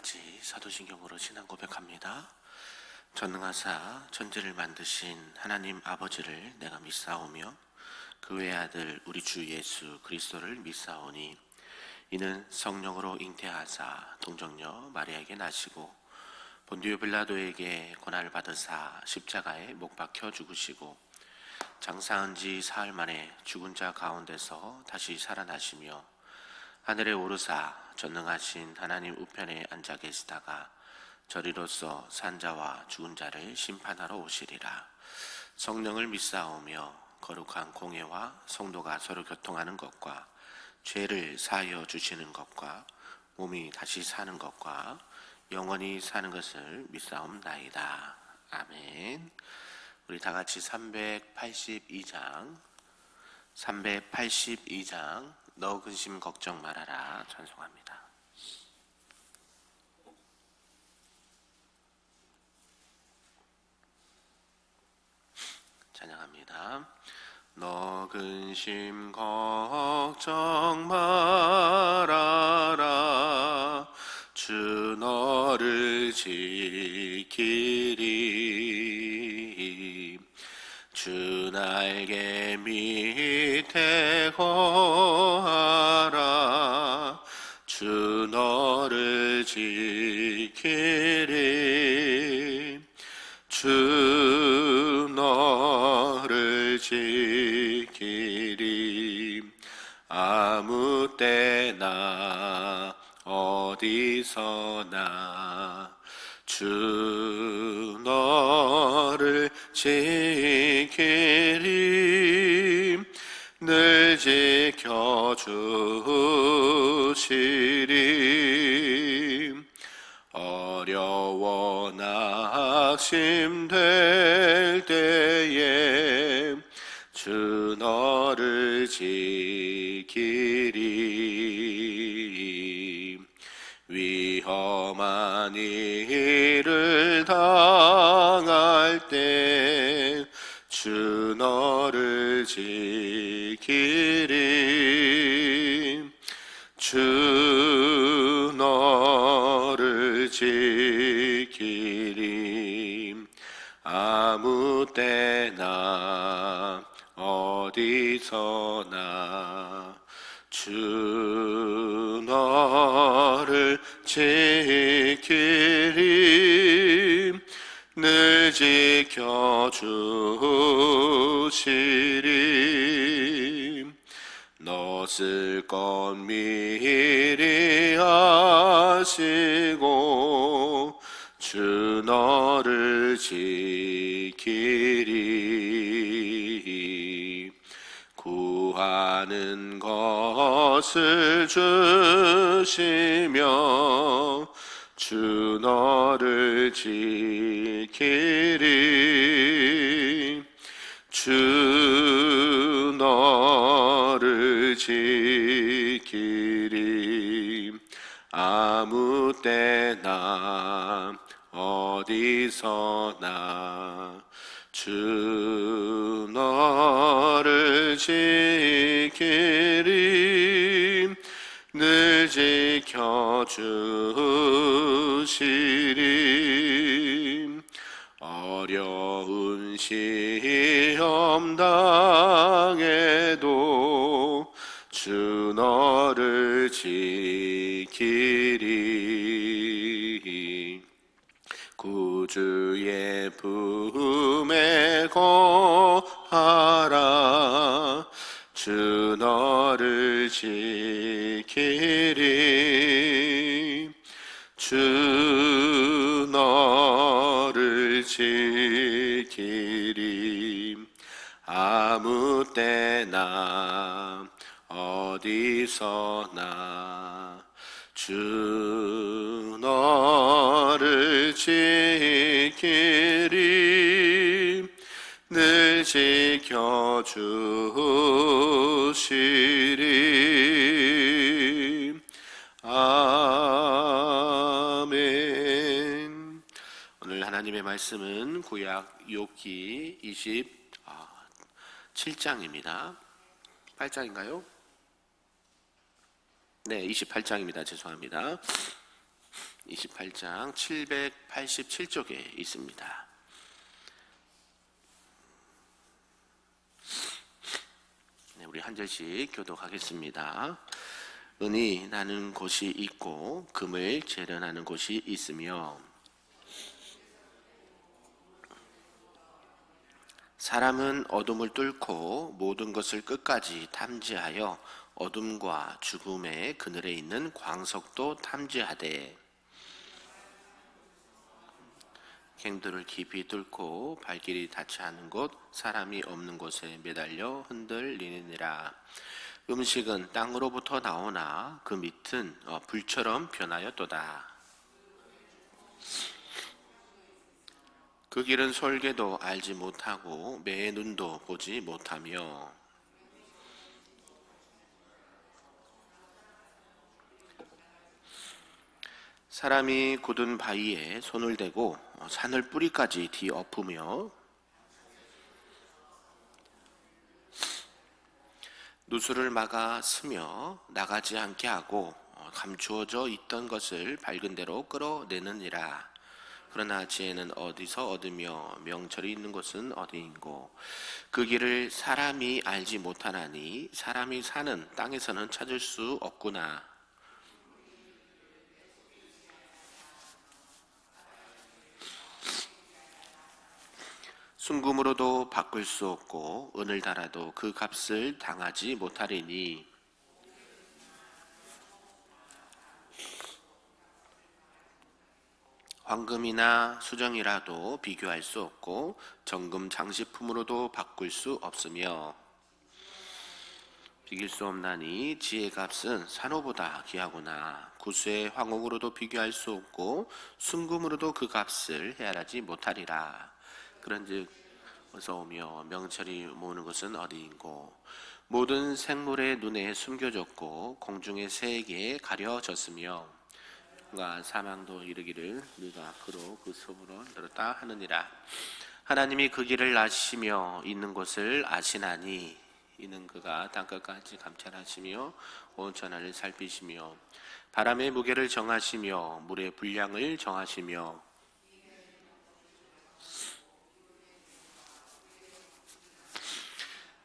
같이 사도신경으로 신앙 고백합니다. 전능하사 천지를 만드신 하나님 아버지를 내가 믿사오며 그 외아들 우리 주 예수 그리스도를 믿사오니 이는 성령으로 잉태하사 동정녀 마리아에게 나시고 본디오 빌라도에게 고난을 받으사 십자가에 못 박혀 죽으시고 장사한 지 사흘 만에 죽은 자 가운데서 다시 살아나시며 하늘에 오르사 전능하신 하나님 우편에 앉아 계시다가 저리로서 산자와 죽은 자를 심판하러 오시리라. 성령을 믿사오며 거룩한 공예와 성도가 서로 교통하는 것과 죄를 사하여 주시는 것과 몸이 다시 사는 것과 영원히 사는 것을 믿사옵나이다. 아멘. 우리 다 같이 382장 너 근심 걱정 말아라 찬송합니다. 찬양합니다. 너 근심 걱정 말아라 주 너를 지키리 주 날개 밑에 거하라 주 너를 지키리 주 너를 지키리 아무 때나 어디서나 주 너를 지키리 늘 지켜주시리 어려워 낙심될 때에 주 너를 지키리 위험한 일을 당할 때 주 너를 지키리 주 너를 지키리 아무 때나 어디서나 주 너를 지키리 늘 지켜주시리 너 쓸 것 미리 아시고 주 너를 지키리 구하는 것을 주시며 주 너를 지키리 주 너를 지키리 아무 때나 어디서나 주 너를 지키리 늘 지켜주시리 어려운 시험 당해도 주 너를 지키리 구주의 품에 거하라 주 너를 지키리 주 너를 지키리 아무 때나 어디서나 주 너를 지키리 늘 지켜주시리 아멘. 오늘 하나님의 말씀은 구약 욥기 27장입니다. 8장인가요? 네, 28장입니다. 죄송합니다. 28장 787쪽에 있습니다. 네, 우리 한 절씩 교독하겠습니다. 은이 나는 곳이 있고 금을 재련하는 곳이 있으며 사람은 어둠을 뚫고 모든 것을 끝까지 탐지하여 어둠과 죽음의 그늘에 있는 광석도 탐지하되 갱도를 깊이 뚫고 발길이 닿지 않은 곳 사람이 없는 곳에 매달려 흔들리느니라. 음식은 땅으로부터 나오나 그 밑은 불처럼 변하였도다. 그 길은 솔개도 알지 못하고 매의 눈도 보지 못하며 사람이 굳은 바위에 손을 대고 산을 뿌리까지 뒤엎으며 누수를 막아 스며 나가지 않게 하고 감추어져 있던 것을 밝은 대로 끌어내느니라. 그러나 지혜는 어디서 얻으며 명철이 있는 곳은 어디인고 그 길을 사람이 알지 못하나니 사람이 사는 땅에서는 찾을 수 없구나. 순금으로도 바꿀 수 없고 은을 달아도 그 값을 당하지 못하리니 황금이나 수정이라도 비교할 수 없고 정금 장식품으로도 바꿀 수 없으며 비길 수 없나니 지혜의 값은 산호보다 귀하구나. 구수의 황옥으로도 비교할 수 없고 순금으로도 그 값을 헤아리지 못하리라. 그런즉 어서 오며 명철이 모으는 것은 어디인고 모든 생물의 눈에 숨겨졌고 공중의 새에게 가려졌으며 가 사망도 이르기를 네가 그로 그 섭으로 들었다 하느니라. 하나님이 그 길을 아시며 있는 곳을 아시나니 이는 그가 땅끝까지 감찰하시며 온 천하를 살피시며 바람의 무게를 정하시며 물의 분량을 정하시며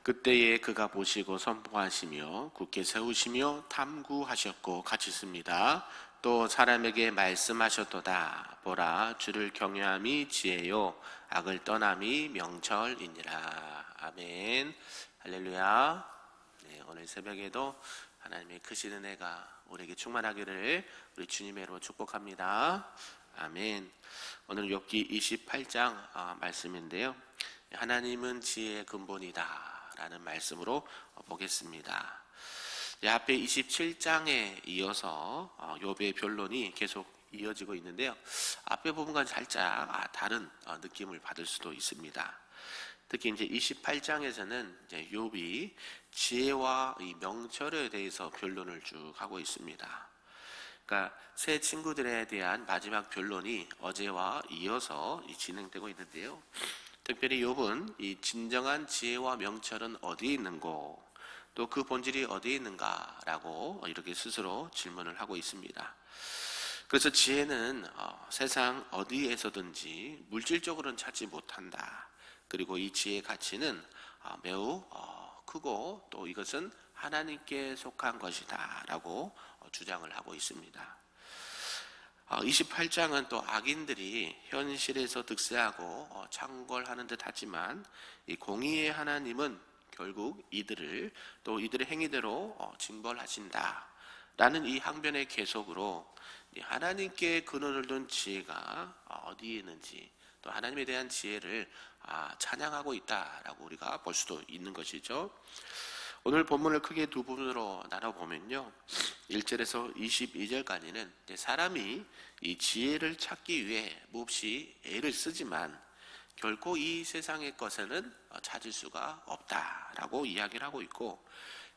그때에 그가 보시고 선포하시며 굳게 세우시며 탐구하셨고 같이 씁니다. 또 사람에게 말씀하셨도다. 보라 주를 경외함이 지혜요 악을 떠남이 명철이니라. 아멘. 할렐루야. 네, 오늘 새벽에도 하나님의 크신 은혜가 우리에게 충만하기를 우리 주님의 이름으로 축복합니다. 아멘. 오늘 욥기 28장 말씀인데요. 하나님은 지혜의 근본이다 라는 말씀으로 보겠습니다. 앞에 27장에 이어서 욥의 변론이 계속 이어지고 있는데요. 앞에 부분과 살짝 다른 느낌을 받을 수도 있습니다. 특히 이제 28장에서는 이제 욥이 지혜와 이 명철에 대해서 변론을 쭉 하고 있습니다. 그러니까 새 친구들에 대한 마지막 변론이 어제와 이어서 진행되고 있는데요. 특별히 욥은 이 진정한 지혜와 명철은 어디에 있는고 또 그 본질이 어디에 있는가라고 이렇게 스스로 질문을 하고 있습니다. 그래서 지혜는 세상 어디에서든지 물질적으로는 찾지 못한다. 그리고 이 지혜의 가치는 매우 크고 또 이것은 하나님께 속한 것이다 라고 주장을 하고 있습니다. 28장은 또 악인들이 현실에서 득세하고 창궐하는 듯 하지만 이 공의의 하나님은 결국 이들을 또 이들의 행위대로 징벌하신다 라는 이 항변의 계속으로 하나님께 근원을 둔 지혜가 어디에 있는지 또 하나님에 대한 지혜를 찬양하고 있다라고 우리가 볼 수도 있는 것이죠. 오늘 본문을 크게 두 부분으로 나눠보면요, 1절에서 22절까지는 사람이 이 지혜를 찾기 위해 몹시 애를 쓰지만 결코 이 세상의 것에는 찾을 수가 없다라고 이야기를 하고 있고,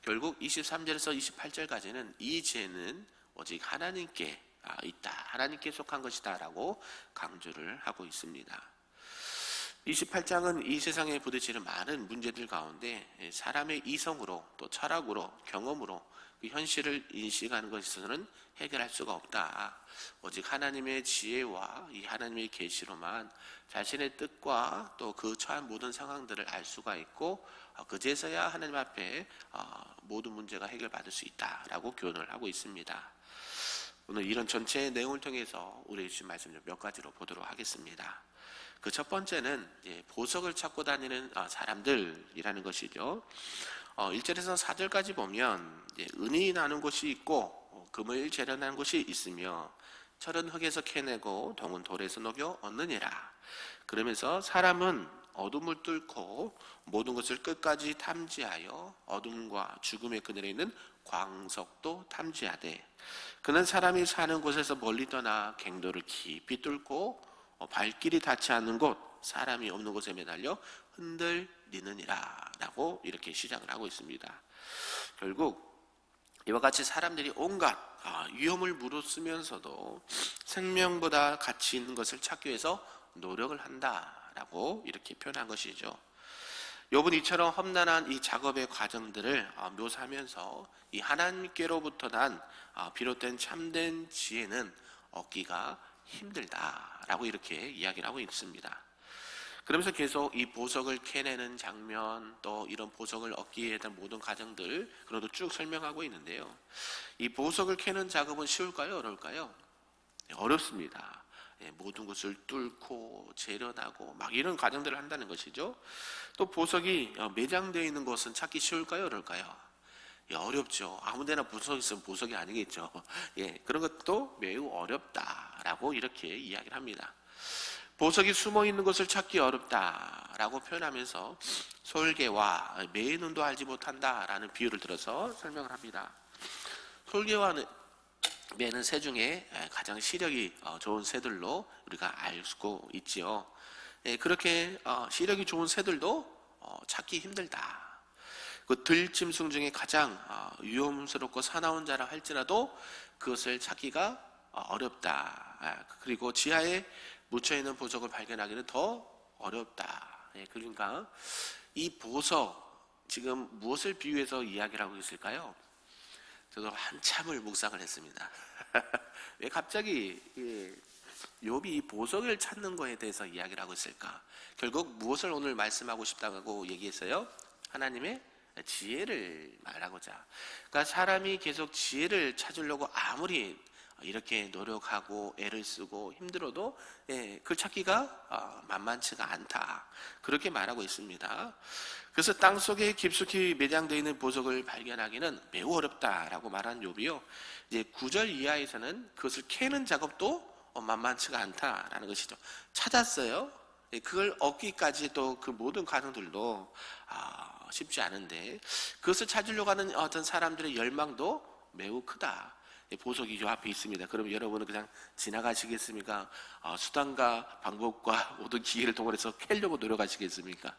결국 23절에서 28절까지는 이 지혜는 오직 하나님께 있다, 하나님께 속한 것이다 라고 강조를 하고 있습니다. 28장은 이 세상에 부딪히는 많은 문제들 가운데 사람의 이성으로 또 철학으로 경험으로 그 현실을 인식하는 것에서는 해결할 수가 없다. 오직 하나님의 지혜와 이 하나님의 계시로만 자신의 뜻과 또 그 처한 모든 상황들을 알 수가 있고 그제서야 하나님 앞에 모든 문제가 해결받을 수 있다라고 교훈을 하고 있습니다. 오늘 이런 전체의 내용을 통해서 우리의 주신 말씀을 몇 가지로 보도록 하겠습니다. 그 첫 번째는 보석을 찾고 다니는 사람들이라는 것이죠. 1절에서 4절까지 보면 은이 나는 곳이 있고 금을 재련하는 곳이 있으며 철은 흙에서 캐내고 동은 돌에서 녹여 얻느니라. 그러면서 사람은 어둠을 뚫고 모든 것을 끝까지 탐지하여 어둠과 죽음의 그늘에 있는 광석도 탐지하되 그는 사람이 사는 곳에서 멀리 떠나 갱도를 깊이 뚫고 발길이 닿지 않는 곳 사람이 없는 곳에 매달려 흔들리느니라 라고 이렇게 시작을 하고 있습니다. 결국 이와 같이 사람들이 온갖 위험을 무릅쓰면서도 생명보다 가치 있는 것을 찾기 위해서 노력을 한다라고 이렇게 표현한 것이죠. 욥은 이처럼 험난한 이 작업의 과정들을 묘사하면서 이 하나님께로부터 난 비롯된 참된 지혜는 얻기가 힘들다라고 이렇게 이야기를 하고 있습니다. 그러면서 계속 이 보석을 캐내는 장면 또 이런 보석을 얻기 위해 대한 모든 과정들 그런도 쭉 설명하고 있는데요. 이 보석을 캐는 작업은 쉬울까요? 어려울까요? 어렵습니다. 모든 것을 뚫고 재련하고 막 이런 과정들을 한다는 것이죠. 또 보석이 매장되어 있는 것은 찾기 쉬울까요? 어려울까요? 어렵죠. 아무데나 보석이 있으면 보석이 아니겠죠. 그런 것도 매우 어렵다라고 이렇게 이야기를 합니다. 보석이 숨어 있는 것을 찾기 어렵다라고 표현하면서 솔개와 매의 눈도 알지 못한다라는 비유를 들어서 설명을 합니다. 솔개와 매는 새 중에 가장 시력이 좋은 새들로 우리가 알 수 있지요. 그렇게 시력이 좋은 새들도 찾기 힘들다. 그 들짐승 중에 가장 위험스럽고 사나운 자라 할지라도 그것을 찾기가 어렵다. 그리고 지하에 묻혀있는 보석을 발견하기는 더 어렵다. 그러니까 이 보석 지금 무엇을 비유해서 이야기를 하고 있을까요? 저도 한참을 묵상을 했습니다. 왜 갑자기 욥이 이 보석을 찾는 것에 대해서 이야기를 하고 있을까? 결국 무엇을 오늘 말씀하고 싶다고 얘기했어요? 하나님의 지혜를 말하고자. 그러니까 사람이 계속 지혜를 찾으려고 아무리 이렇게 노력하고 애를 쓰고 힘들어도 그 찾기가 만만치가 않다. 그렇게 말하고 있습니다. 그래서 땅속에 깊숙이 매장되어 있는 보석을 발견하기는 매우 어렵다라고 말한 욥이요. 이제 9절 이하에서는 그것을 캐는 작업도 만만치가 않다라는 것이죠. 찾았어요. 그걸 얻기까지 또 그 모든 과정들도 쉽지 않은데 그것을 찾으려고 하는 어떤 사람들의 열망도 매우 크다. 보석이 요 앞에 있습니다. 그럼 여러분은 그냥 지나가시겠습니까? 수단과 방법과 모든 기회를 동원해서 캐려고 노력하시겠습니까?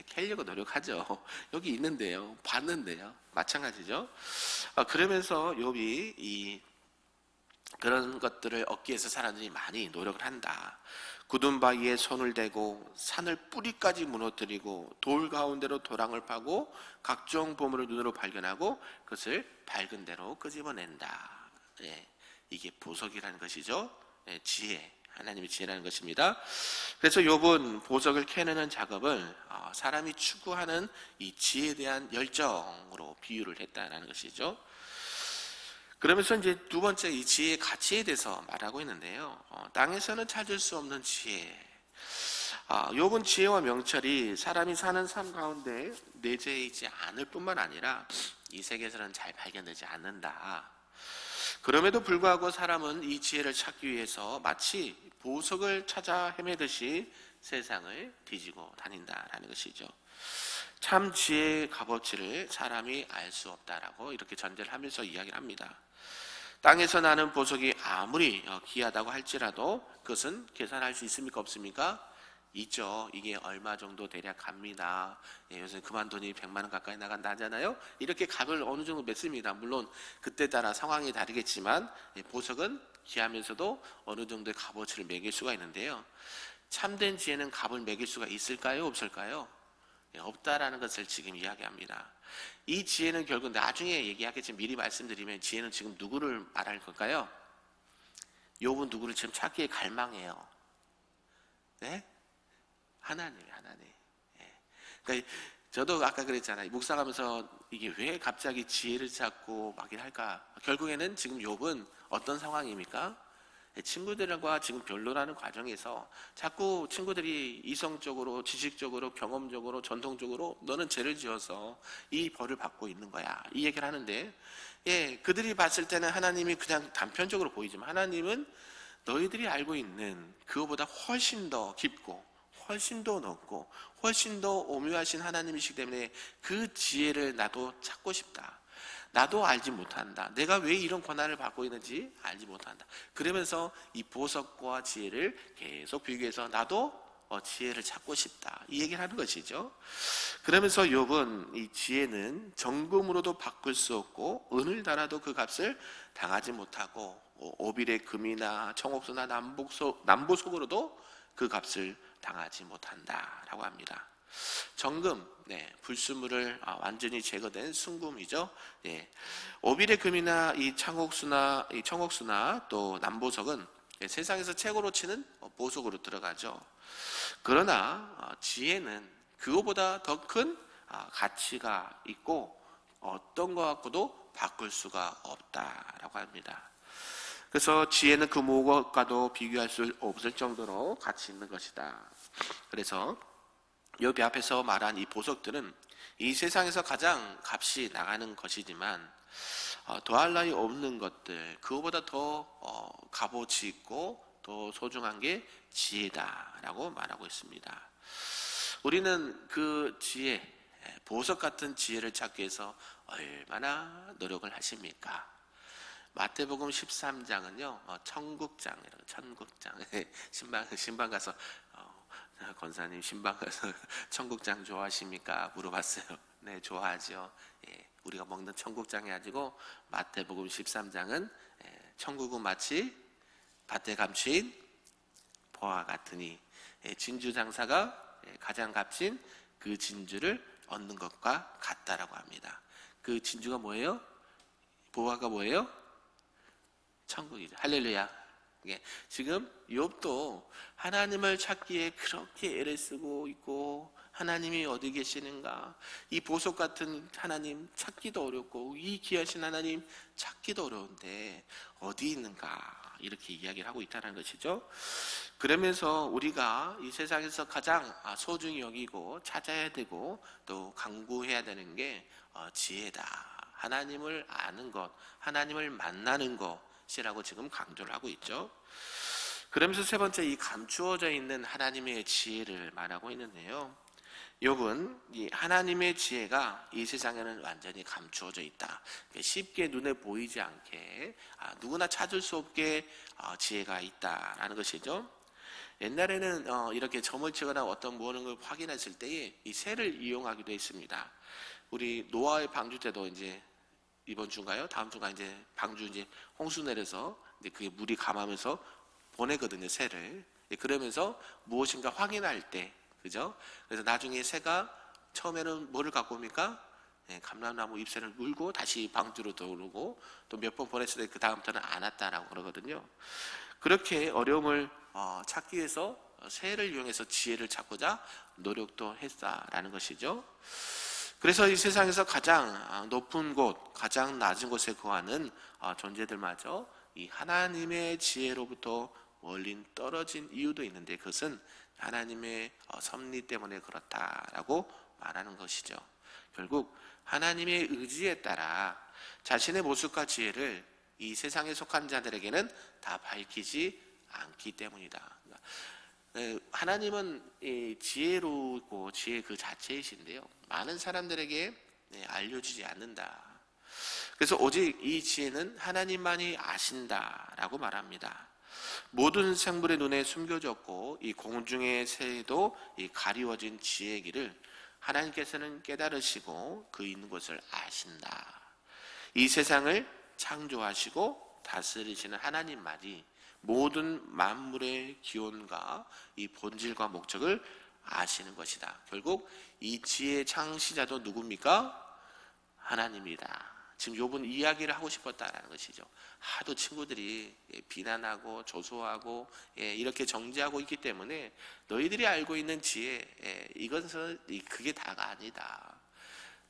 캐려고 노력하죠. 여기 있는데요. 봤는데요. 마찬가지죠. 그러면서 욥이 그런 것들을 얻기 위해서 사람들이 많이 노력을 한다. 굳은 바위에 손을 대고 산을 뿌리까지 무너뜨리고 돌 가운데로 도랑을 파고 각종 보물을 눈으로 발견하고 그것을 밝은 대로 끄집어낸다. 이게 보석이라는 것이죠. 지혜, 하나님의 지혜라는 것입니다. 그래서 욥은 보석을 캐내는 작업을 사람이 추구하는 이 지혜에 대한 열정으로 비유를 했다는 것이죠. 그러면서 이제 두 번째 이 지혜의 가치에 대해서 말하고 있는데요. 땅에서는 찾을 수 없는 지혜. 욥은 지혜와 명철이 사람이 사는 삶 가운데 내재해 있지 않을 뿐만 아니라 이 세계에서는 잘 발견되지 않는다. 그럼에도 불구하고 사람은 이 지혜를 찾기 위해서 마치 보석을 찾아 헤매듯이 세상을 뒤지고 다닌다라는 것이죠. 참 지혜의 값어치를 사람이 알 수 없다라고 이렇게 전제를 하면서 이야기를 합니다. 땅에서 나는 보석이 아무리 귀하다고 할지라도 그것은 계산할 수 있습니까? 없습니까? 있죠. 이게 얼마 정도 대략 갑니다. 요새 그만돈이 100만 원 가까이 나간다 하잖아요. 이렇게 값을 어느 정도 맺습니다. 물론 그때 따라 상황이 다르겠지만 보석은 귀하면서도 어느 정도의 값어치를 매길 수가 있는데요. 참된 지혜는 값을 매길 수가 있을까요? 없을까요? 없다라는 것을 지금 이야기합니다. 이 지혜는 결국 나중에 얘기하겠지만 미리 말씀드리면 지혜는 지금 누구를 말할 걸까요? 욥은 누구를 지금 찾기에 갈망해요. 네? 하나님. 예. 그러니까 저도 아까 그랬잖아요. 묵상하면서 이게 왜 갑자기 지혜를 찾고 막 할까? 결국에는 지금 욥은 어떤 상황입니까? 친구들과 지금 변론하는 과정에서 자꾸 친구들이 이성적으로, 지식적으로, 경험적으로, 전통적으로 너는 죄를 지어서 이 벌을 받고 있는 거야. 이 얘기를 하는데, 그들이 봤을 때는 하나님이 그냥 단편적으로 보이지만 하나님은 너희들이 알고 있는 그거보다 훨씬 더 깊고 훨씬 더 넓고 훨씬 더 오묘하신 하나님이시기 때문에 그 지혜를 나도 찾고 싶다. 나도 알지 못한다. 내가 왜 이런 권한을 받고 있는지 알지 못한다. 그러면서 이 보석과 지혜를 계속 비교해서 나도 지혜를 찾고 싶다. 이 얘기를 하는 것이죠. 그러면서 욥은 이 지혜는 정금으로도 바꿀 수 없고 은을 달아도 그 값을 당하지 못하고 오빌의 금이나 청옥수나 남보석으로도 그 값을 당하지 못한다라고 합니다. 정금, 불순물을 완전히 제거된 순금이죠. 오빌의 금이나 이 청옥수나 또 남보석은 세상에서 최고로 치는 보석으로 들어가죠. 그러나 지혜는 그거보다 더 큰 가치가 있고 어떤 것 갖고도 바꿀 수가 없다라고 합니다. 그래서 지혜는 그 무엇과도 비교할 수 없을 정도로 가치 있는 것이다. 그래서 욥이 앞에서 말한 이 보석들은 이 세상에서 가장 값이 나가는 것이지만 더할 나위 없는 것들, 그거보다 더 값어치 있고 더 소중한 게 지혜다라고 말하고 있습니다. 우리는 그 지혜, 보석 같은 지혜를 찾기 위해서 얼마나 노력을 하십니까? 마태복음 13장은요, 천국장. 신방 가서, 권사님 신방 가서 천국장 좋아하십니까? 물어봤어요. 네, 좋아하죠. 우리가 먹는 천국장이 아니고, 마태복음 13장은 천국은 마치 밭에 감추인 보화 같으니, 진주 장사가 가장 값진 그 진주를 얻는 것과 같다라고 합니다. 그 진주가 뭐예요? 보화가 뭐예요? 천국이죠. 할렐루야. 지금 욥도 하나님을 찾기에 그렇게 애를 쓰고 있고 하나님이 어디 계시는가, 이 보석 같은 하나님 찾기도 어렵고 이 귀하신 하나님 찾기도 어려운데 어디 있는가 이렇게 이야기를 하고 있다는 것이죠. 그러면서 우리가 이 세상에서 가장 소중히 여기고 찾아야 되고 또 강구해야 되는 게 지혜다. 하나님을 아는 것, 하나님을 만나는 것이라고 지금 강조를 하고 있죠. 그러면서 세 번째, 이 감추어져 있는 하나님의 지혜를 말하고 있는데요. 욥은 이 하나님의 지혜가 이 세상에는 완전히 감추어져 있다. 쉽게 눈에 보이지 않게 누구나 찾을 수 없게 지혜가 있다라는 것이죠. 옛날에는 이렇게 점을 치거나 어떤 무언을 확인했을 때에 이 새를 이용하기도 했습니다. 우리 노아의 방주 때도 이제 이번 주인가요? 다음 주가 이제 방주 이제 홍수 내려서 이제 그게 물이 감하면서 보내거든요, 새를. 그러면서 무엇인가 확인할 때, 그죠? 그래서 나중에 새가 처음에는 뭐를 갖고 옵니까? 감람나무 잎새를 물고 다시 방주로 들어오고 또 몇 번 보냈을 때 그 다음부터는 안 왔다라고 그러거든요. 그렇게 어려움을 찾기 위해서 새를 이용해서 지혜를 찾고자 노력도 했다라는 것이죠. 그래서 이 세상에서 가장 높은 곳, 가장 낮은 곳에 거하는 존재들마저 이 하나님의 지혜로부터 멀리 떨어진 이유도 있는데 그것은 하나님의 섭리 때문에 그렇다라고 말하는 것이죠. 결국 하나님의 의지에 따라 자신의 모습과 지혜를 이 세상에 속한 자들에게는 다 밝히지 않기 때문이다. 하나님은 지혜로우고 지혜 그 자체이신데요, 많은 사람들에게 알려주지 않는다. 그래서 오직 이 지혜는 하나님만이 아신다라고 말합니다. 모든 생물의 눈에 숨겨졌고 이 공중의 새에도 이 가리워진 지혜의 길을 하나님께서는 깨달으시고 그 있는 곳을 아신다. 이 세상을 창조하시고 다스리시는 하나님만이 모든 만물의 기원과 이 본질과 목적을 아시는 것이다. 결국 이 지혜의 창시자도 누굽니까? 하나님이다. 지금 욥은 이야기를 하고 싶었다라는 것이죠. 하도 친구들이 비난하고 조소하고 이렇게 정죄하고 있기 때문에 너희들이 알고 있는 지혜, 이것은 그게 다가 아니다.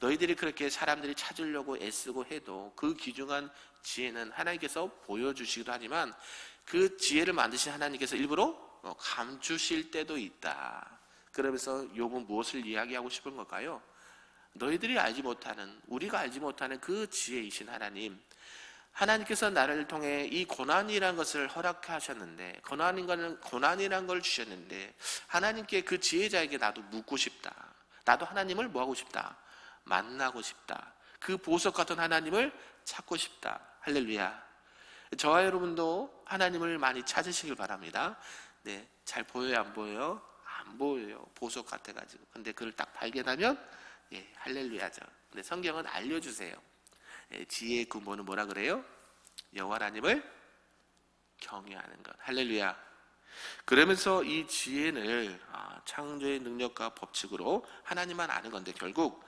너희들이 그렇게 사람들이 찾으려고 애쓰고 해도 그 귀중한 지혜는 하나님께서 보여주시기도 하지만 그 지혜를 만드신 하나님께서 일부러 감추실 때도 있다. 그러면서 욥은 무엇을 이야기하고 싶은 걸까요? 너희들이 알지 못하는, 우리가 알지 못하는 그 지혜이신 하나님, 하나님께서 나를 통해 이 고난이라는 것을 허락하셨는데, 고난이라는 걸 주셨는데, 하나님께 그 지혜자에게 나도 묻고 싶다. 나도 하나님을 뭐하고 싶다? 만나고 싶다. 그 보석 같은 하나님을 찾고 싶다. 할렐루야. 저와 여러분도 하나님을 많이 찾으시길 바랍니다. 네, 잘 보여요, 안 보여요? 안 보여요. 보석 같아가지고. 근데 그걸 딱 발견하면 할렐루야죠. 근데 성경은 알려주세요. 지혜의 근본은 뭐라 그래요? 여호와 하나님을 경외하는 것. 할렐루야. 그러면서 이 지혜를 창조의 능력과 법칙으로 하나님만 아는 건데, 결국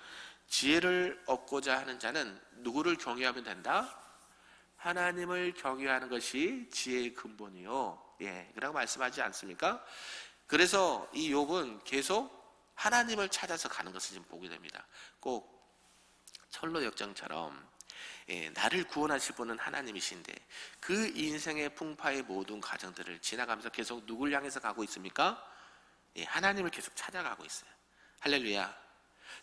지혜를 얻고자 하는 자는 누구를 경외하면 된다? 하나님을 경외하는 것이 지혜의 근본이요. 그라고 말씀하지 않습니까? 그래서 이 욥은 계속 하나님을 찾아서 가는 것을 지금 보게 됩니다. 꼭 철로 역정처럼 나를 구원하실 분은 하나님이신데 그 인생의 풍파의 모든 과정들을 지나가면서 계속 누굴 향해서 가고 있습니까? 하나님을 계속 찾아가고 있어요. 할렐루야.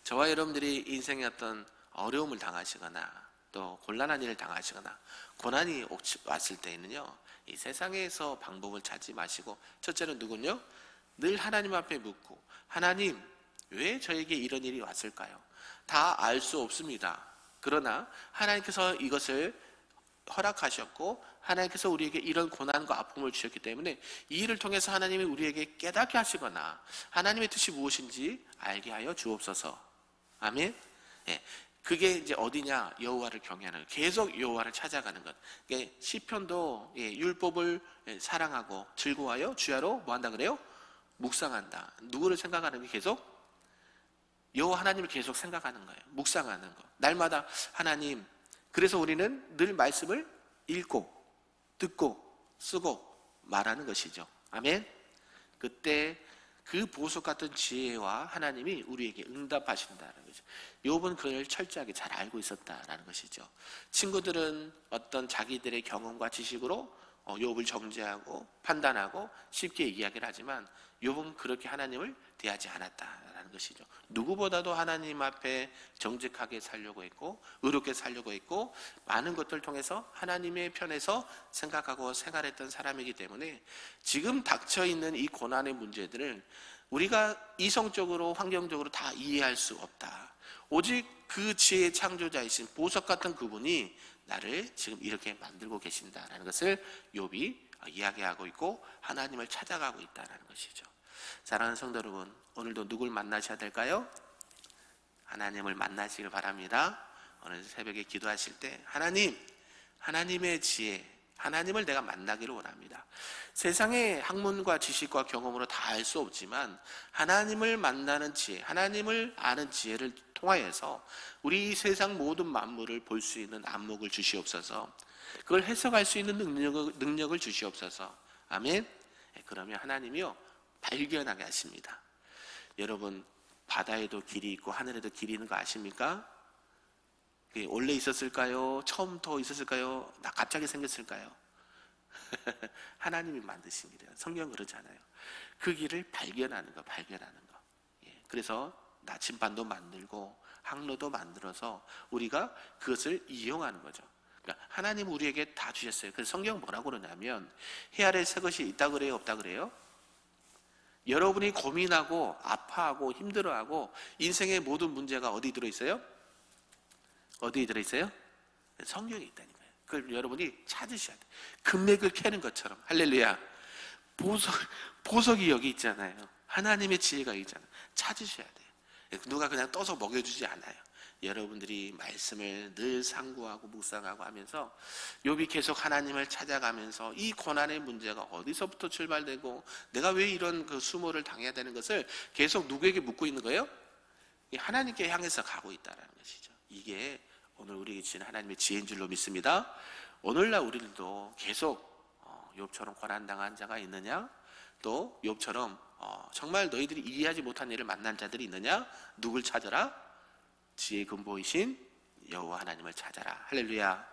저와 여러분들이 인생의 어떤 어려움을 당하시거나 또 곤란한 일을 당하시거나 고난이 왔을 때에는요, 이 세상에서 방법을 찾지 마시고 첫째는 누군요? 늘 하나님 앞에 묻고, 하나님 왜 저에게 이런 일이 왔을까요? 다 알 수 없습니다. 그러나 하나님께서 이것을 허락하셨고 하나님께서 우리에게 이런 고난과 아픔을 주셨기 때문에 이 일을 통해서 하나님이 우리에게 깨닫게 하시거나 하나님의 뜻이 무엇인지 알게 하여 주옵소서. 아멘. 그게 이제 어디냐? 여호와를 경외하는 것. 계속 여호와를 찾아가는 것. 시편도 율법을 사랑하고 즐거워하여 주야로 뭐 한다 그래요? 묵상한다. 누구를 생각하는 게 계속? 여호와 하나님을 계속 생각하는 거예요. 묵상하는 거. 날마다 하나님. 그래서 우리는 늘 말씀을 읽고 듣고 쓰고 말하는 것이죠. 아멘. 그때 그 보석 같은 지혜와 하나님이 우리에게 응답하신다는 거죠. 욥은 그걸 철저하게 잘 알고 있었다라는 것이죠. 친구들은 어떤 자기들의 경험과 지식으로 욥을 정죄하고 판단하고 쉽게 이야기를 하지만 욥은 그렇게 하나님을 대하지 않았다라는 것이죠. 누구보다도 하나님 앞에 정직하게 살려고 했고 의롭게 살려고 했고 많은 것들을 통해서 하나님의 편에서 생각하고 생활했던 사람이기 때문에 지금 닥쳐있는 이 고난의 문제들을 우리가 이성적으로 환경적으로 다 이해할 수 없다. 오직 그 지혜의 창조자이신 보석 같은 그분이 나를 지금 이렇게 만들고 계신다라는 것을 욥이 이야기하고 있고 하나님을 찾아가고 있다는 것이죠. 사랑하는 성도 여러분, 오늘도 누굴 만나셔야 될까요? 하나님을 만나시길 바랍니다. 오늘 새벽에 기도하실 때 하나님, 하나님의 지혜, 하나님을 내가 만나기를 원합니다. 세상의 학문과 지식과 경험으로 다 알 수 없지만 하나님을 만나는 지혜, 하나님을 아는 지혜를 통하여서 우리 세상 모든 만물을 볼 수 있는 안목을 주시옵소서. 그걸 해석할 수 있는 능력을 주시옵소서. 아멘. 그러면 하나님이요 발견하게 하십니다. 여러분, 바다에도 길이 있고 하늘에도 길이 있는 거 아십니까? 그게 원래 있었을까요? 처음부터 있었을까요? 나 갑자기 생겼을까요? 하나님이 만드신 길이에요. 성경 그러잖아요. 그 길을 발견하는 거. 그래서 나침반도 만들고 항로도 만들어서 우리가 그것을 이용하는 거죠. 그러니까 하나님 우리에게 다 주셨어요. 그래서 성경 뭐라고 그러냐면 해 아래 새 것이 있다 그래요? 없다 그래요? 여러분이 고민하고 아파하고 힘들어하고 인생의 모든 문제가 어디 들어있어요? 어디에 들어있어요? 성경에 있다는 거예요. 그걸 여러분이 찾으셔야 돼요. 금맥을 캐는 것처럼. 할렐루야. 보석이 여기 있잖아요. 하나님의 지혜가 있잖아요. 찾으셔야 돼요. 누가 그냥 떠서 먹여주지 않아요. 여러분들이 말씀을 늘 상고하고 묵상하고 하면서 욥이 계속 하나님을 찾아가면서 이 고난의 문제가 어디서부터 출발되고 내가 왜 이런 그 수모를 당해야 되는 것을 계속 누구에게 묻고 있는 거예요? 하나님께 향해서 가고 있다는 것이죠. 이게 오늘 우리에게 주신 하나님의 지혜인 줄로 믿습니다. 오늘날 우리들도 계속 욥처럼 고난당한 자가 있느냐, 또 욥처럼 정말 너희들이 이해하지 못한 일을 만난 자들이 있느냐? 누굴 찾아라? 지혜의 근본이신 여호와 하나님을 찾아라. 할렐루야.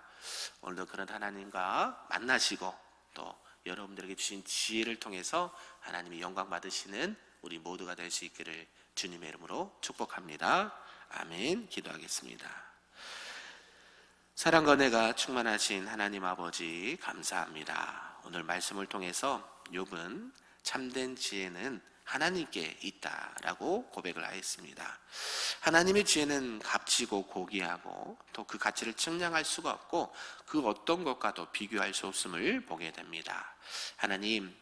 오늘도 그런 하나님과 만나시고 또 여러분들에게 주신 지혜를 통해서 하나님의 영광 받으시는 우리 모두가 될 수 있기를 주님의 이름으로 축복합니다. 아멘. 기도하겠습니다. 사랑과 은혜가 충만하신 하나님 아버지 감사합니다. 오늘 말씀을 통해서 욥은 참된 지혜는 하나님께 있다라고 고백을 하였습니다. 하나님의 지혜는 값지고 고귀하고 또 그 가치를 측량할 수가 없고 그 어떤 것과도 비교할 수 없음을 보게 됩니다. 하나님,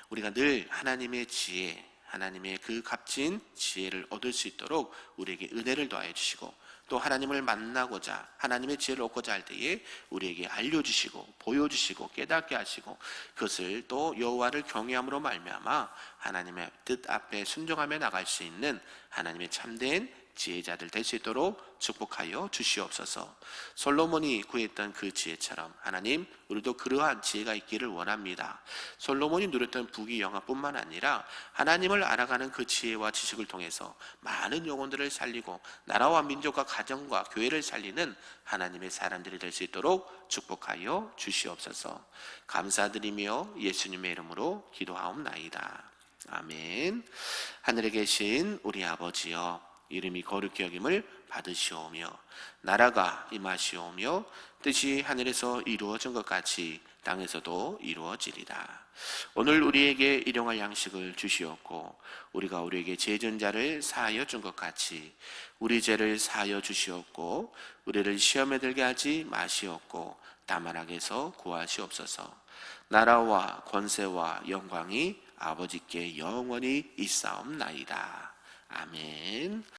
우리가 늘 하나님의 지혜, 하나님의 그 값진 지혜를 얻을 수 있도록 우리에게 은혜를 더하여 주시고 또 하나님을 만나고자 하나님의 지혜를 얻고자 할 때에 우리에게 알려주시고 보여주시고 깨닫게 하시고 그것을 또 여호와를 경외함으로 말미암아 하나님의 뜻 앞에 순종하며 나갈 수 있는 하나님의 참된 지혜자들 될 수 있도록 축복하여 주시옵소서. 솔로몬이 구했던 그 지혜처럼 하나님, 우리도 그러한 지혜가 있기를 원합니다. 솔로몬이 누렸던 부귀 영화뿐만 아니라 하나님을 알아가는 그 지혜와 지식을 통해서 많은 영혼들을 살리고 나라와 민족과 가정과 교회를 살리는 하나님의 사람들이 될 수 있도록 축복하여 주시옵소서. 감사드리며 예수님의 이름으로 기도하옵나이다. 아멘. 하늘에 계신 우리 아버지여, 이름이 거룩히 여김을 받으시오며 나라가 임하시오며 뜻이 하늘에서 이루어진 것 같이 땅에서도 이루어지리라. 오늘 우리에게 일용할 양식을 주시옵고 우리가 우리에게 죄 지은 자를 사하여 준 것 같이 우리 죄를 사하여 주시옵고 우리를 시험에 들게 하지 마시옵고 다만 악에서 구하시옵소서. 나라와 권세와 영광이 아버지께 영원히 있사옵나이다. 아멘.